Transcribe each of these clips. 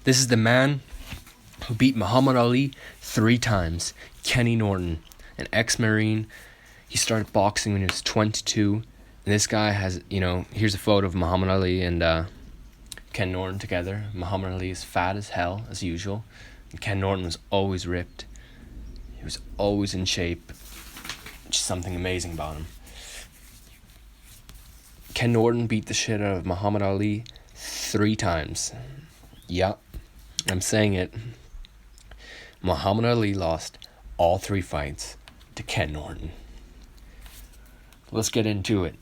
This is the man who beat Muhammad Ali 3 times. Kenny Norton, an ex-Marine. He started boxing when he was 22. And this guy has, here's a photo of Muhammad Ali and Ken Norton together. Muhammad Ali is fat as hell, as usual. And Ken Norton was always ripped. He was always in shape. Just something amazing about him. Ken Norton beat the shit out of Muhammad Ali 3 times. Yeah, I'm saying it. Muhammad Ali lost all 3 fights to Ken Norton. Let's get into it.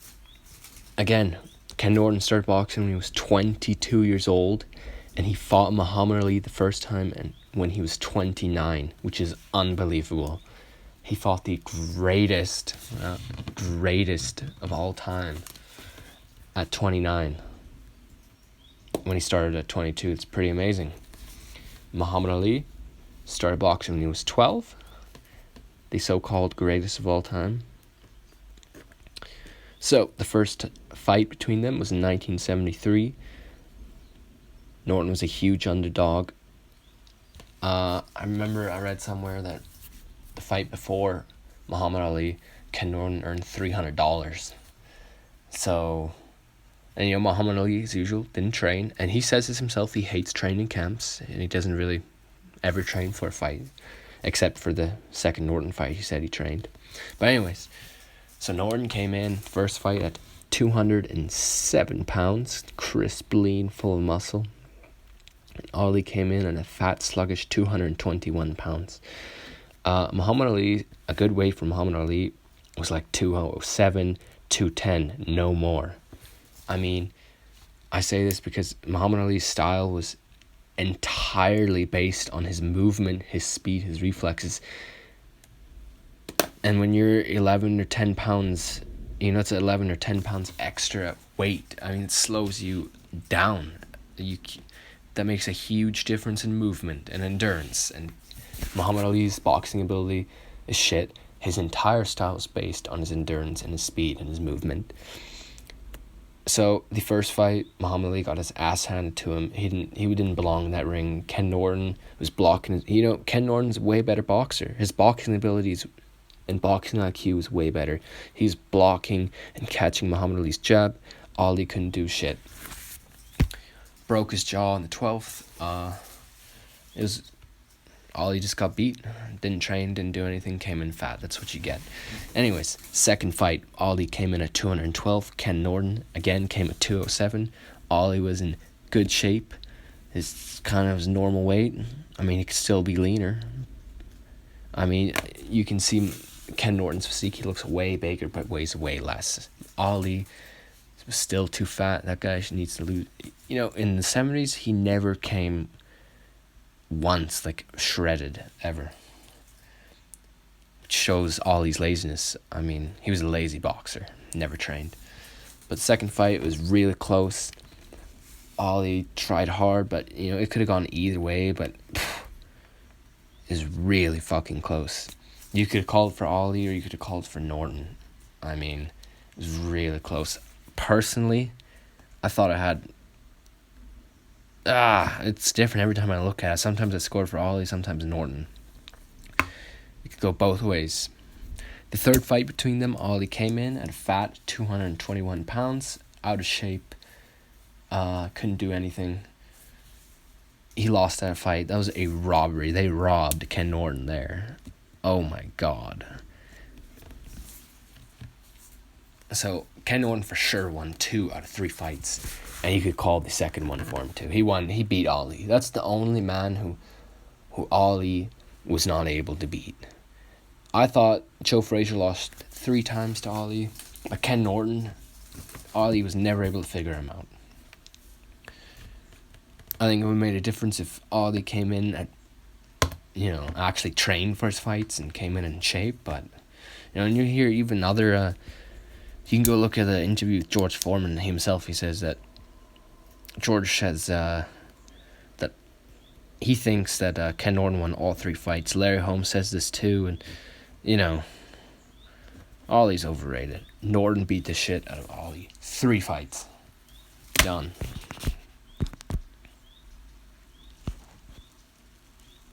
Again, Ken Norton started boxing when he was 22 years old, and he fought Muhammad Ali the first time when he was 29, which is unbelievable. He fought the greatest of all time at 29. When he started at 22, it's pretty amazing. Muhammad Ali started boxing when he was 12, the so-called greatest of all time. So, the first fight between them was in 1973. Norton was a huge underdog. I remember I read somewhere that the fight before Muhammad Ali, Ken Norton earned $300. So, and Muhammad Ali, as usual, didn't train. And he says this himself, he hates training camps. And he doesn't really ever train for a fight. Except for the second Norton fight, he said he trained. But anyways, so Norton came in, first fight at 207 pounds, crisp, lean, full of muscle. Ali came in at a fat, sluggish 221 pounds. Muhammad Ali, a good weight for Muhammad Ali was like 207, 210, no more. I mean, I say this because Muhammad Ali's style was entirely based on his movement, his speed, his reflexes. And when you're 11 or 10 pounds, it's 11 or 10 pounds extra weight. I mean, it slows you down. That makes a huge difference in movement and endurance. And Muhammad Ali's boxing ability is shit. His entire style is based on his endurance and his speed and his movement. So the first fight, Muhammad Ali got his ass handed to him. He didn't belong in that ring. Ken Norton was blocking. Ken Norton's a way better boxer. His boxing abilities and boxing IQ is way better. He's blocking and catching Muhammad Ali's jab. Ali couldn't do shit. Broke his jaw on the 12th. Ali just got beat. Didn't train, didn't do anything, came in fat. That's what you get. Anyways, second fight, Ali came in at 212. Ken Norton, again, came at 207. Ali was in good shape. His kind of his normal weight. I mean, he could still be leaner. I mean, you can see Ken Norton's physique. He looks way bigger, but weighs way less. Ali was still too fat. That guy needs to lose. In the 70s, he never came once, shredded, ever. Which shows Ali's laziness. I mean, he was a lazy boxer. Never trained. But the second fight was really close. Ali tried hard, but, it could have gone either way, but it was really fucking close. You could have called for Ali or you could have called for Norton. I mean, it was really close. Personally, I thought I had... it's different every time I look at it. Sometimes I scored for Ali, sometimes Norton. It could go both ways. The third fight between them, Ali came in at a fat 221 pounds, out of shape, couldn't do anything. He lost that fight. That was a robbery. They robbed Ken Norton there. Oh my God. So Ken Norton for sure won 2 out of 3 fights. And you could call the second one for him too. He beat Ali. That's the only man who Ali was not able to beat. I thought Joe Frazier lost 3 times to Ali. But Ken Norton, Ali was never able to figure him out. I think it would have made a difference if Ali came in at, actually trained for his fights and came in shape. But, and you hear even other, you can go look at the interview with George Foreman himself. He says that George says that he thinks that Ken Norton won all 3 fights. Larry Holmes says this too, and Ali's overrated. Norton beat the shit out of Ali. 3 fights. Done.